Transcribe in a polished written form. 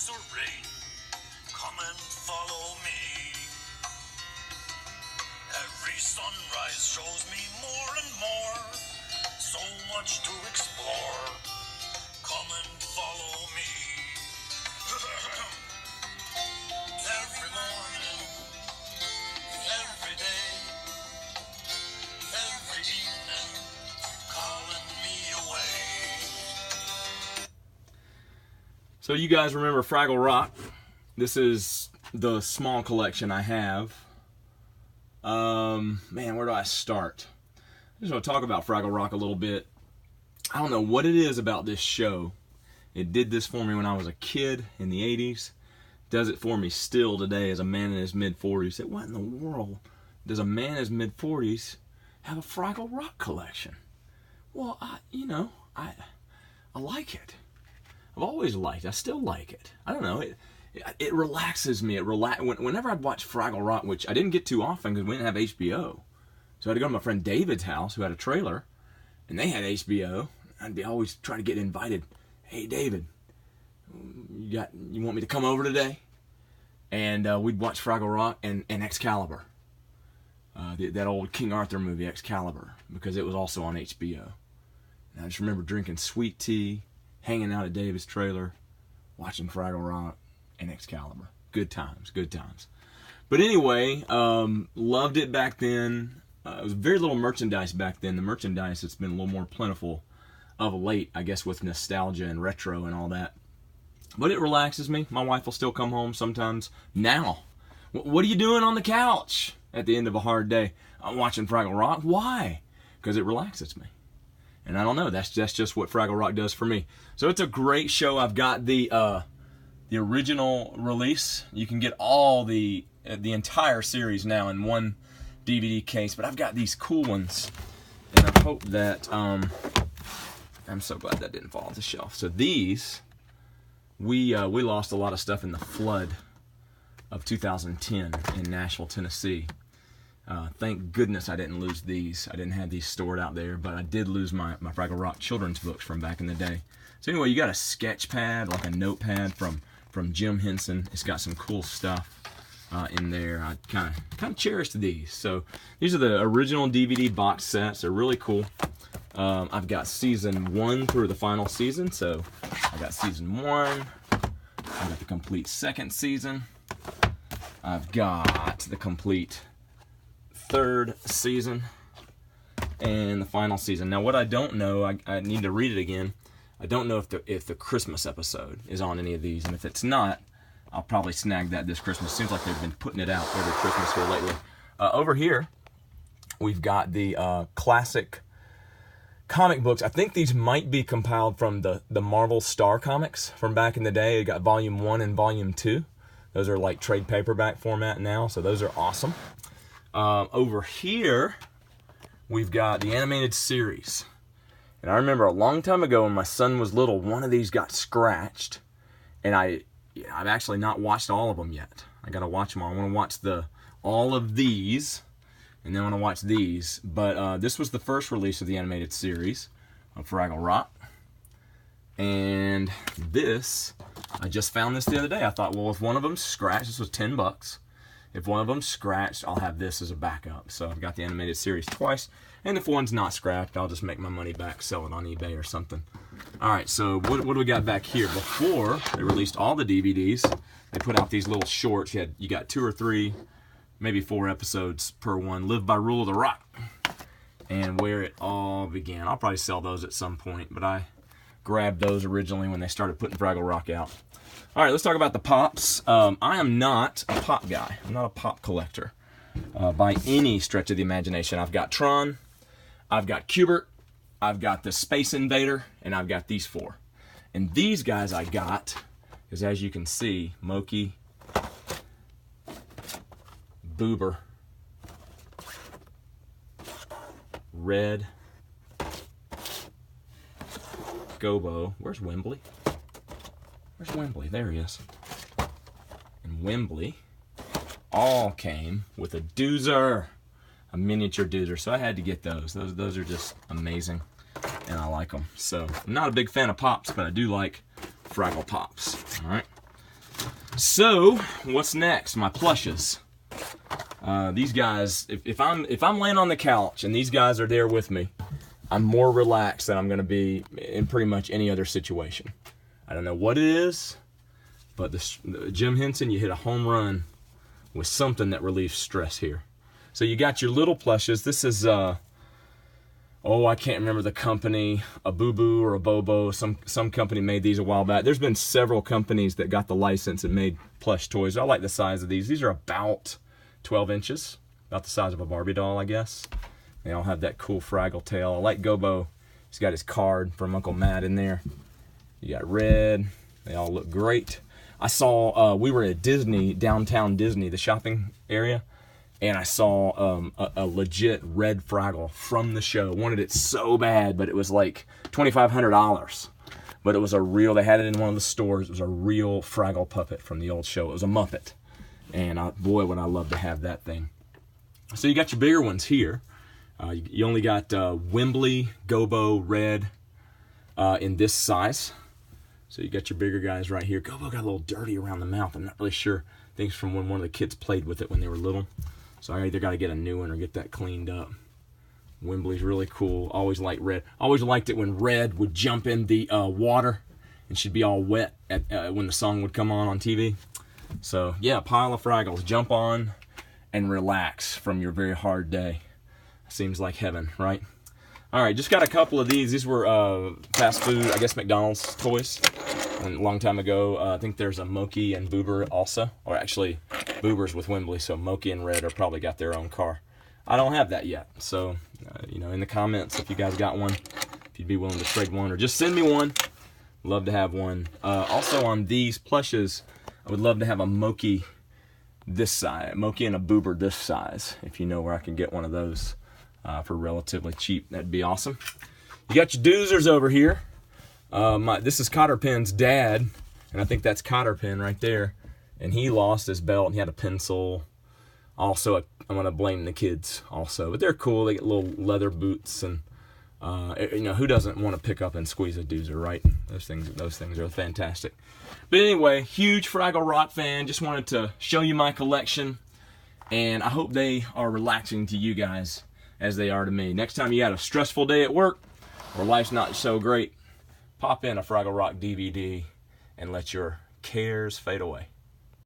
or rain, come and follow me. Every sunrise shows me more and more, so much to explore. Come and follow me. Every morning, every day, every evening, calling me away. So you guys remember Fraggle Rock? This is the small collection I have. Man, where do I start? I just want to talk about Fraggle Rock a little bit. I don't know what it is about this show. It did this for me when I was a kid in the 80s. Does it for me still today as a man in his mid-40s. What in the world does a man in his mid-40s have a Fraggle Rock collection? Well, I like it. I've always liked it. I still like it. I don't know. It relaxes me. Whenever I'd watch Fraggle Rock, which I didn't get too often because we didn't have HBO. So I had to go to my friend David's house who had a trailer, and they had HBO. I'd be always trying to get invited. Hey, David, you want me to come over today? And we'd watch Fraggle Rock and Excalibur. That old King Arthur movie, Excalibur, because it was also on HBO. And I just remember drinking sweet tea, hanging out at David's trailer, watching Fraggle Rock and Excalibur. Good times, good times. But anyway, loved it back then. It was very little merchandise back then. The merchandise has been a little more plentiful of late, I guess, with nostalgia and retro and all that. But it relaxes me. My wife will still come home sometimes. Now, what are you doing on the couch at the end of a hard day? I'm watching Fraggle Rock. Why? Because it relaxes me. And I don't know. That's just what Fraggle Rock does for me. So it's a great show. I've got the original release. You can get all the entire series now in one DVD case, but I've got these cool ones, and I hope that I'm so glad that didn't fall off the shelf. So these, we lost a lot of stuff in the flood of 2010 in Nashville, Tennessee. Thank goodness I didn't lose these. I didn't have these stored out there, but I did lose my Fraggle Rock children's books from back in the day. So anyway, you got a sketch pad, like a notepad from Jim Henson. It's got some cool stuff in there. I kind of cherished these. So these are the original DVD box sets. They're really cool. I've got season 1 through the final season. So I got season 1. I've got the complete second season. I've got the complete third season and the final season. Now what I don't know, I need to read it again. I don't know if the Christmas episode is on any of these, and if it's not, I'll probably snag that this Christmas. Seems like they've been putting it out every Christmas here lately. Over here, we've got the classic comic books. I think these might be compiled from the Marvel Star comics from back in the day. You got Volume 1 and Volume 2. Those are like trade paperback format now, so those are awesome. Over here, we've got the animated series. And I remember a long time ago when my son was little, one of these got scratched. And I've actually not watched all of them yet. I got to watch them all. I want to watch all of these, and then I want to watch these. But this was the first release of the animated series of Fraggle Rock. And this, I just found this the other day. I thought, well, if one of them scratched, this was $10. If one of them scratched, I'll have this as a backup. So I've got the animated series twice. And if one's not scratched, I'll just make my money back, sell it on eBay or something. All right, so what do we got back here? Before they released all the DVDs, they put out these little shorts. You got 2 or 3, maybe 4 episodes per one. Live by Rule of the Rock. And Where It All Began. I'll probably sell those at some point, but I grabbed those originally when they started putting Fraggle Rock out. All right, let's talk about the pops. I am not a pop guy. I'm not a pop collector by any stretch of the imagination. I've got Tron, I've got Cubert, I've got the Space Invader, and I've got these 4. And these guys I got, because as you can see, Moki, Boober, Red, Gobo. Where's Wembley? Where's Wembley? There he is. And Wembley all came with a doozer, a miniature doozer. So I had to get those. Those are just amazing, and I like them. So I'm not a big fan of Pops, but I do like Fraggle Pops. All right. So, what's next? My plushes. These guys, if I'm laying on the couch and these guys are there with me, I'm more relaxed than I'm going to be in pretty much any other situation. I don't know what it is, but Jim Henson, you hit a home run with something that relieves stress here. So you got your little plushes. This is, I can't remember the company, a Boo Boo or a Bobo. Some company made these a while back. There's been several companies that got the license and made plush toys. I like the size of these. These are about 12 inches, about the size of a Barbie doll, I guess. They all have that cool Fraggle tail. I like Gobo. He's got his card from Uncle Matt in there. You got Red. They all look great. I saw, we were at Disney, downtown Disney, the shopping area, and I saw a legit red Fraggle from the show. Wanted it so bad, but it was like $2,500. But it was a real, they had it in one of the stores. It was a real Fraggle puppet from the old show. It was a Muppet. And boy, would I love to have that thing. So you got your bigger ones here. You only got Wembley, Gobo, Red in this size. So you got your bigger guys right here. Gobo got a little dirty around the mouth. I'm not really sure. I think it's from when one of the kids played with it when they were little. So I either got to get a new one or get that cleaned up. Wembley's really cool. Always liked Red. Always liked it when Red would jump in the water and she'd be all wet when the song would come on TV. So yeah, pile of Fraggles. Jump on and relax from your very hard day. Seems like heaven, right? All right, just got a couple of these. These were fast food, I guess McDonald's toys. And a long time ago, I think there's a Moki and Boober also. Or actually, Boober's with Wembley, so Moki and Red are probably got their own car. I don't have that yet. So, in the comments, if you guys got one, if you'd be willing to trade one, or just send me one. Love to have one. Also on these plushes, I would love to have a Moki this size. Moki and a Boober this size, if you know where I can get one of those. For relatively cheap, that'd be awesome. You got your doozers over here. This is Cotterpen's dad, and I think that's Cotterpen right there. And he lost his belt, and he had a pencil. Also, I'm gonna blame the kids also, but they're cool. They get little leather boots, and who doesn't want to pick up and squeeze a doozer, right? Those things are fantastic. But anyway, huge Fraggle Rock fan. Just wanted to show you my collection, and I hope they are relaxing to you guys as they are to me. Next time you had a stressful day at work or life's not so great, pop in a Fraggle Rock DVD and let your cares fade away.